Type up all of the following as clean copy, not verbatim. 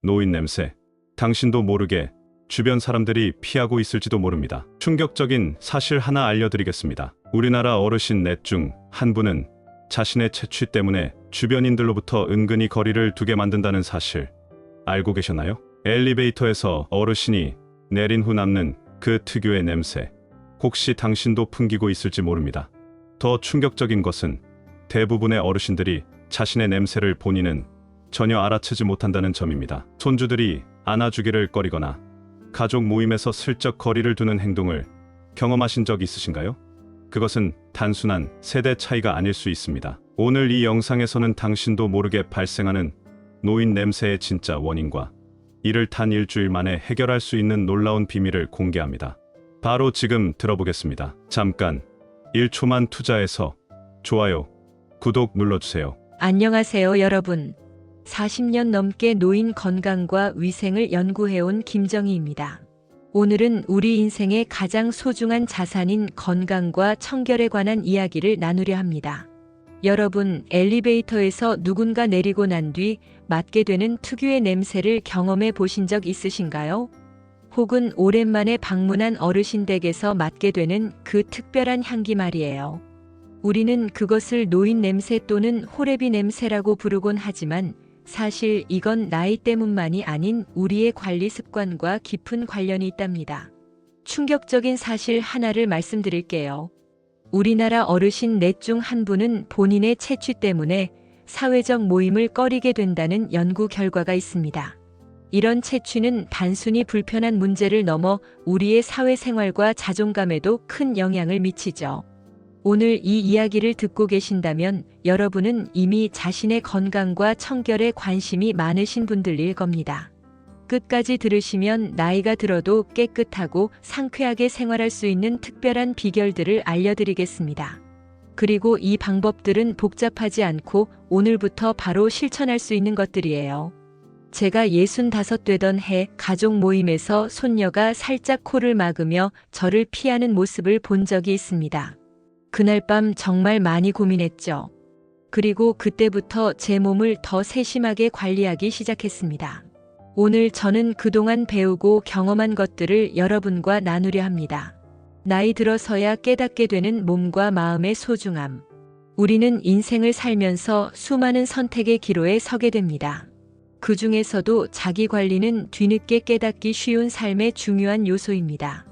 노인 냄새. 당신도 모르게 주변 사람들이 피하고 있을지도 모릅니다. 충격적인 사실 하나 알려드리겠습니다. 우리나라 어르신 넷 중 한 분은 자신의 체취 때문에 주변인들로부터 은근히 거리를 두게 만든다는 사실 알고 계셨나요? 엘리베이터에서 어르신이 내린 후 남는 그 특유의 냄새. 혹시 당신도 풍기고 있을지 모릅니다. 더 충격적인 것은 대부분의 어르신들이 자신의 냄새를 본인은 전혀 알아채지 못한다는 점입니다. 손주들이 안아주기를 꺼리거나 가족 모임에서 슬쩍 거리를 두는 행동을 경험하신 적 있으신가요? 그것은 단순한 세대 차이가 아닐 수 있습니다. 오늘 이 영상에서는 당신도 모르게 발생하는 노인 냄새의 진짜 원인과 이를 단 일주일 만에 해결할 수 있는 놀라운 비밀을 공개합니다. 바로 지금 들어보겠습니다. 잠깐 1초만 투자해서 좋아요, 구독 눌러주세요. 안녕하세요, 여러분. 40년 넘게 노인 건강과 위생을 연구해온 김정희입니다. 오늘은 우리 인생의 가장 소중한 자산인 건강과 청결에 관한 이야기를 나누려 합니다. 여러분, 엘리베이터에서 누군가 내리고 난 뒤 맡게 되는 특유의 냄새를 경험해 보신 적 있으신가요? 혹은 오랜만에 방문한 어르신 댁에서 맡게 되는 그 특별한 향기 말이에요. 우리는 그것을 노인 냄새 또는 호레비 냄새라고 부르곤 하지만 사실 이건 나이 때문만이 아닌 우리의 관리 습관과 깊은 관련이 있답니다. 충격적인 사실 하나를 말씀드릴게요. 우리나라 어르신 넷 중 한 분은 본인의 체취 때문에 사회적 모임을 꺼리게 된다는 연구 결과가 있습니다. 이런 체취는 단순히 불편한 문제를 넘어 우리의 사회생활과 자존감에도 큰 영향을 미치죠. 오늘 이 이야기를 듣고 계신다면 여러분은 이미 자신의 건강과 청결에 관심이 많으신 분들일 겁니다. 끝까지 들으시면 나이가 들어도 깨끗하고 상쾌하게 생활할 수 있는 특별한 비결들을 알려드리겠습니다. 그리고 이 방법들은 복잡하지 않고 오늘부터 바로 실천할 수 있는 것들이에요. 제가 65 되던 해 가족 모임에서 손녀가 살짝 코를 막으며 저를 피하는 모습을 본 적이 있습니다. 그날 밤 정말 많이 고민했죠. 그리고 그때부터 제 몸을 더 세심하게 관리하기 시작했습니다. 오늘 저는 그동안 배우고 경험한 것들을 여러분과 나누려 합니다. 나이 들어서야 깨닫게 되는 몸과 마음의 소중함. 우리는 인생을 살면서 수많은 선택의 기로에 서게 됩니다. 그 중에서도 자기 관리는 뒤늦게 깨닫기 쉬운 삶의 중요한 요소입니다.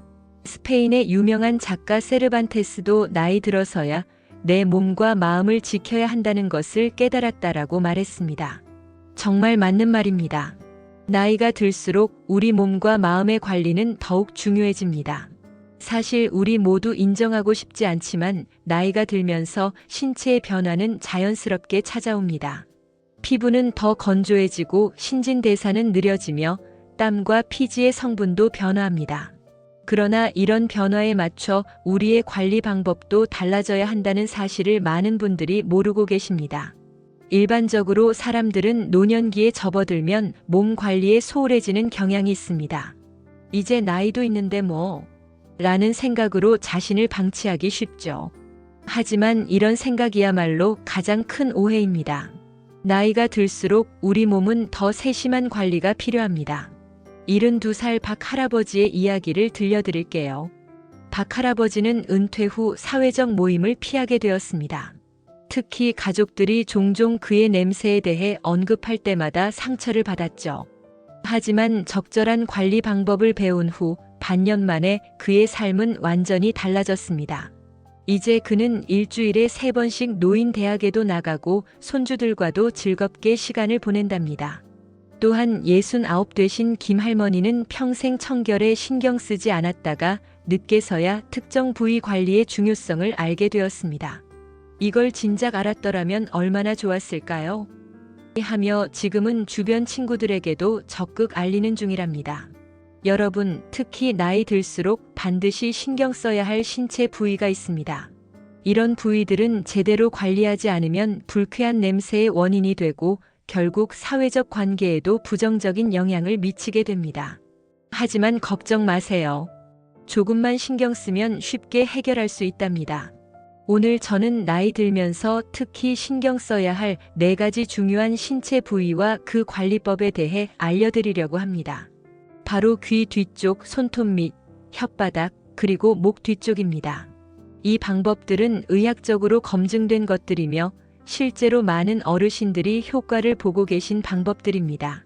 스페인의 유명한 작가 세르반테스도 나이 들어서야 내 몸과 마음을 지켜야 한다는 것을 깨달았다라고 말했습니다. 정말 맞는 말입니다. 나이가 들수록 우리 몸과 마음의 관리는 더욱 중요해집니다. 사실 우리 모두 인정하고 싶지 않지만 나이가 들면서 신체의 변화는 자연스럽게 찾아옵니다. 피부는 더 건조해지고 신진대사는 느려지며 땀과 피지의 성분도 변화합니다. 그러나 이런 변화에 맞춰 우리의 관리 방법도 달라져야 한다는 사실을 많은 분들이 모르고 계십니다. 일반적으로 사람들은 노년기에 접어들면 몸 관리에 소홀해지는 경향이 있습니다. 이제 나이도 있는데 뭐 라는 생각으로 자신을 방치하기 쉽죠. 하지만 이런 생각이야말로 가장 큰 오해입니다. 나이가 들수록 우리 몸은 더 세심한 관리가 필요합니다. 72살 박 할아버지의 이야기를 들려드릴게요. 박 할아버지는 은퇴 후 사회적 모임을 피하게 되었습니다. 특히 가족들이 종종 그의 냄새에 대해 언급할 때마다 상처를 받았죠. 하지만 적절한 관리 방법을 배운 후 반년 만에 그의 삶은 완전히 달라졌습니다. 이제 그는 일주일에 3번씩 노인 대학에도 나가고 손주들과도 즐겁게 시간을 보낸답니다. 또한 69 되신 김할머니는 평생 청결에 신경 쓰지 않았다가 늦게서야 특정 부위 관리의 중요성을 알게 되었습니다. 이걸 진작 알았더라면 얼마나 좋았을까요? 하며 지금은 주변 친구들에게도 적극 알리는 중이랍니다. 여러분, 특히 나이 들수록 반드시 신경 써야 할 신체 부위가 있습니다. 이런 부위들은 제대로 관리하지 않으면 불쾌한 냄새의 원인이 되고 결국 사회적 관계에도 부정적인 영향을 미치게 됩니다. 하지만 걱정 마세요. 조금만 신경 쓰면 쉽게 해결할 수 있답니다. 오늘 저는 나이 들면서 특히 신경 써야 할 4가지 중요한 신체 부위와 그 관리법에 대해 알려드리려고 합니다. 바로 귀 뒤쪽, 손톱 밑, 혓바닥, 그리고 목 뒤쪽입니다. 이 방법들은 의학적으로 검증된 것들이며 실제로 많은 어르신들이 효과를 보고 계신 방법들입니다.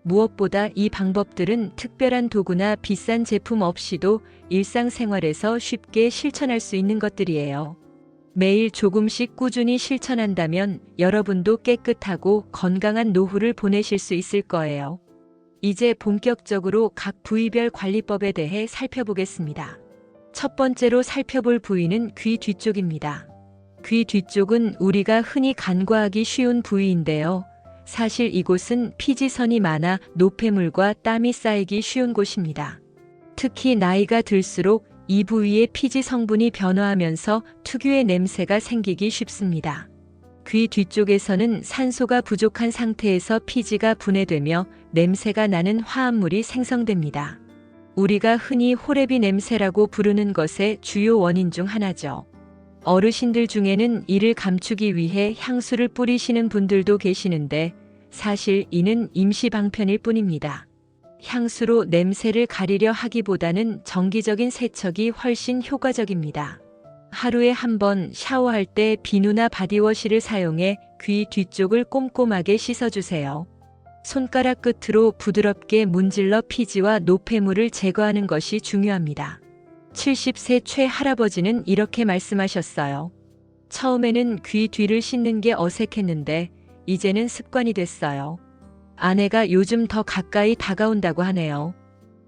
무엇보다 이 방법들은 특별한 도구나 비싼 제품 없이도 일상생활에서 쉽게 실천할 수 있는 것들이에요. 매일 조금씩 꾸준히 실천한다면 여러분도 깨끗하고 건강한 노후를 보내실 수 있을 거예요. 이제 본격적으로 각 부위별 관리법에 대해 살펴보겠습니다. 첫 번째로 살펴볼 부위는 귀 뒤쪽입니다. 귀 뒤쪽은 우리가 흔히 간과하기 쉬운 부위인데요. 사실 이곳은 피지선이 많아 노폐물과 땀이 쌓이기 쉬운 곳입니다. 특히 나이가 들수록 이 부위의 피지 성분이 변화하면서 특유의 냄새가 생기기 쉽습니다. 귀 뒤쪽에서는 산소가 부족한 상태에서 피지가 분해되며 냄새가 나는 화합물이 생성됩니다. 우리가 흔히 호레비 냄새라고 부르는 것의 주요 원인 중 하나죠. 어르신들 중에는 이를 감추기 위해 향수를 뿌리시는 분들도 계시는데 사실 이는 임시 방편일 뿐입니다. 향수로 냄새를 가리려 하기보다는 정기적인 세척이 훨씬 효과적입니다. 하루에 한 번 샤워할 때 비누나 바디워시를 사용해 귀 뒤쪽을 꼼꼼하게 씻어주세요. 손가락 끝으로 부드럽게 문질러 피지와 노폐물을 제거하는 것이 중요합니다. 70세 최할아버지는 이렇게 말씀하셨어요. 처음에는 귀 뒤를 씻는 게 어색했는데 이제는 습관이 됐어요. 아내가 요즘 더 가까이 다가온다고 하네요.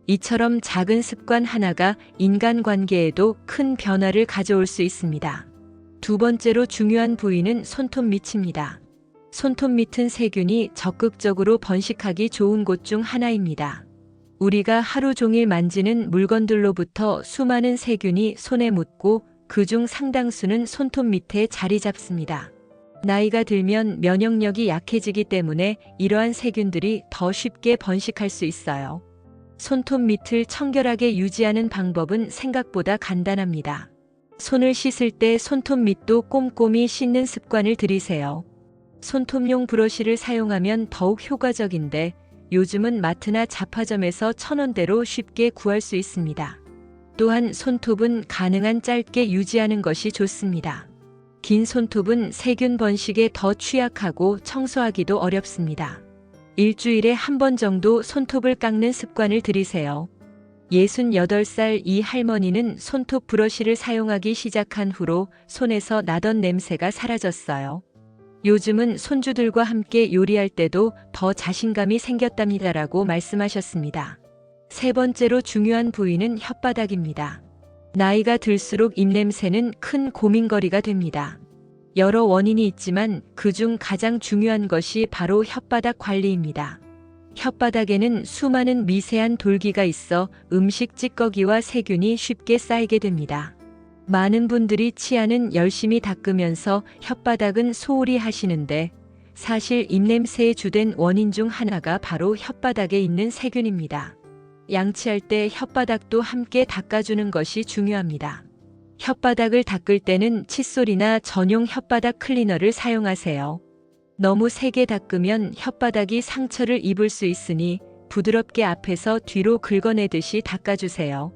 이처럼 작은 습관 하나가 인간관계에도 큰 변화를 가져올 수 있습니다. 두 번째로 중요한 부위는 손톱 밑입니다. 손톱 밑은 세균이 적극적으로 번식하기 좋은 곳 중 하나입니다. 우리가 하루 종일 만지는 물건들로부터 수많은 세균이 손에 묻고 그중 상당수는 손톱 밑에 자리 잡습니다. 나이가 들면 면역력이 약해지기 때문에 이러한 세균들이 더 쉽게 번식할 수 있어요. 손톱 밑을 청결하게 유지하는 방법은 생각보다 간단합니다. 손을 씻을 때 손톱 밑도 꼼꼼히 씻는 습관을 들이세요. 손톱용 브러쉬를 사용하면 더욱 효과적인데 요즘은 마트나 잡화점에서 1,000원대로 쉽게 구할 수 있습니다. 또한 손톱은 가능한 짧게 유지하는 것이 좋습니다. 긴 손톱은 세균 번식에 더 취약하고 청소하기도 어렵습니다. 일주일에 한 번 정도 손톱을 깎는 습관을 들이세요. 68살 이 할머니는 손톱 브러쉬를 사용하기 시작한 후로 손에서 나던 냄새가 사라졌어요. 요즘은 손주들과 함께 요리할 때도 더 자신감이 생겼답니다라고 말씀하셨습니다. 세 번째로 중요한 부위는 혓바닥입니다. 나이가 들수록 입냄새는 큰 고민거리가 됩니다. 여러 원인이 있지만 그중 가장 중요한 것이 바로 혓바닥 관리입니다. 혓바닥에는 수많은 미세한 돌기가 있어 음식 찌꺼기와 세균이 쉽게 쌓이게 됩니다. 많은 분들이 치아는 열심히 닦으면서 혓바닥은 소홀히 하시는데 사실 입냄새의 주된 원인 중 하나가 바로 혓바닥에 있는 세균입니다. 양치할 때 혓바닥도 함께 닦아주는 것이 중요합니다. 혓바닥을 닦을 때는 칫솔이나 전용 혓바닥 클리너를 사용하세요. 너무 세게 닦으면 혓바닥이 상처를 입을 수 있으니 부드럽게 앞에서 뒤로 긁어내듯이 닦아주세요.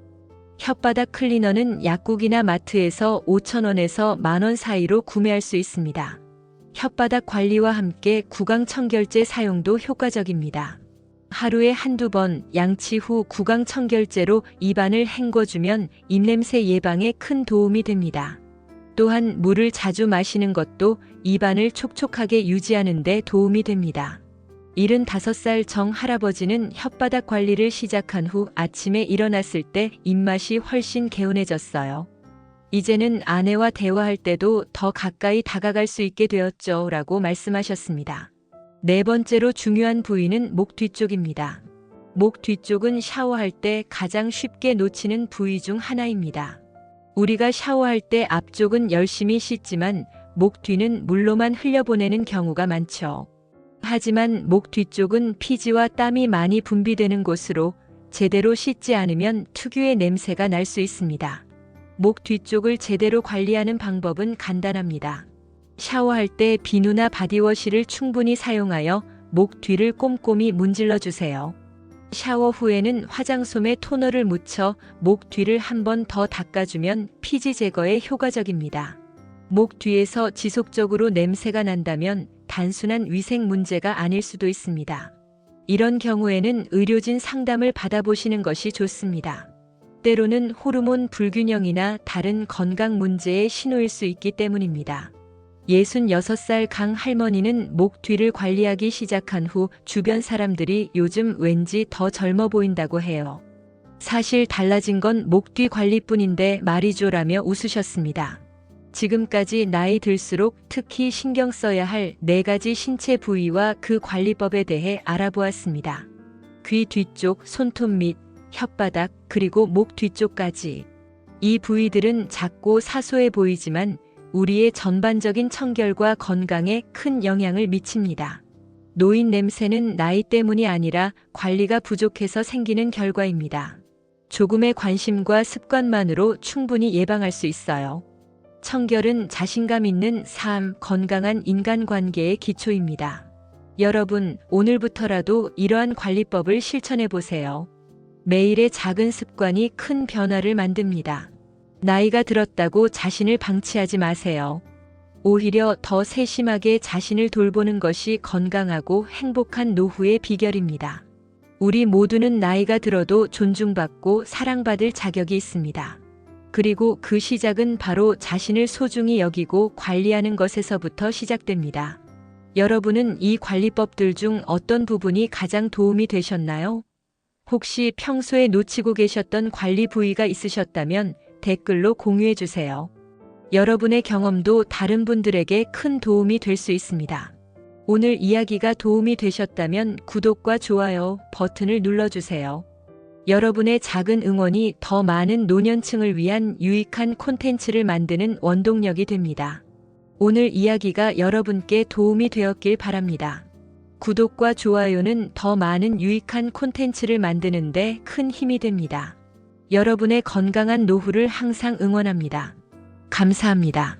혓바닥 클리너는 약국이나 마트에서 5,000원에서 10,000원 사이로 구매할 수 있습니다. 혓바닥 관리와 함께 구강청결제 사용도 효과적입니다. 하루에 한두 번 양치 후 구강청결제로 입안을 헹궈주면 입냄새 예방에 큰 도움이 됩니다. 또한 물을 자주 마시는 것도 입안을 촉촉하게 유지하는 데 도움이 됩니다. 75살 정 할아버지는 혓바닥 관리를 시작한 후 아침에 일어났을 때 입맛이 훨씬 개운해졌어요. 이제는 아내와 대화할 때도 더 가까이 다가갈 수 있게 되었죠 라고 말씀하셨습니다. 네 번째로 중요한 부위는 목 뒤쪽입니다. 목 뒤쪽은 샤워할 때 가장 쉽게 놓치는 부위 중 하나입니다. 우리가 샤워할 때 앞쪽은 열심히 씻지만 목 뒤는 물로만 흘려보내는 경우가 많죠. 하지만 목 뒤쪽은 피지와 땀이 많이 분비되는 곳으로 제대로 씻지 않으면 특유의 냄새가 날 수 있습니다. 목 뒤쪽을 제대로 관리하는 방법은 간단합니다. 샤워할 때 비누나 바디워시를 충분히 사용하여 목 뒤를 꼼꼼히 문질러 주세요. 샤워 후에는 화장솜에 토너를 묻혀 목 뒤를 한 번 더 닦아주면 피지 제거에 효과적입니다. 목 뒤에서 지속적으로 냄새가 난다면 단순한 위생 문제가 아닐 수도 있습니다. 이런 경우에는 의료진 상담을 받아보시는 것이 좋습니다. 때로는 호르몬 불균형이나 다른 건강 문제의 신호일 수 있기 때문입니다. 66살 강 할머니는 목 뒤를 관리하기 시작한 후 주변 사람들이 요즘 왠지 더 젊어 보인다고 해요. 사실 달라진 건 목 뒤 관리뿐인데 말이죠라며 웃으셨습니다. 지금까지 나이 들수록 특히 신경 써야 할 4가지 신체 부위와 그 관리법에 대해 알아보았습니다. 귀 뒤쪽, 손톱 밑, 혓바닥, 그리고 목 뒤쪽까지. 이 부위들은 작고 사소해 보이지만 우리의 전반적인 청결과 건강에 큰 영향을 미칩니다. 노인 냄새는 나이 때문이 아니라 관리가 부족해서 생기는 결과입니다. 조금의 관심과 습관만으로 충분히 예방할 수 있어요. 청결은 자신감 있는 삶, 건강한 인간관계의 기초입니다. 여러분, 오늘부터라도 이러한 관리법을 실천해 보세요. 매일의 작은 습관이 큰 변화를 만듭니다. 나이가 들었다고 자신을 방치하지 마세요. 오히려 더 세심하게 자신을 돌보는 것이 건강하고 행복한 노후의 비결입니다. 우리 모두는 나이가 들어도 존중받고 사랑받을 자격이 있습니다. 그리고 그 시작은 바로 자신을 소중히 여기고 관리하는 것에서부터 시작됩니다. 여러분은 이 관리법들 중 어떤 부분이 가장 도움이 되셨나요? 혹시 평소에 놓치고 계셨던 관리 부위가 있으셨다면 댓글로 공유해 주세요. 여러분의 경험도 다른 분들에게 큰 도움이 될 수 있습니다. 오늘 이야기가 도움이 되셨다면 구독과 좋아요 버튼을 눌러주세요. 여러분의 작은 응원이 더 많은 노년층을 위한 유익한 콘텐츠를 만드는 원동력이 됩니다. 오늘 이야기가 여러분께 도움이 되었길 바랍니다. 구독과 좋아요는 더 많은 유익한 콘텐츠를 만드는 데 큰 힘이 됩니다. 여러분의 건강한 노후를 항상 응원합니다. 감사합니다.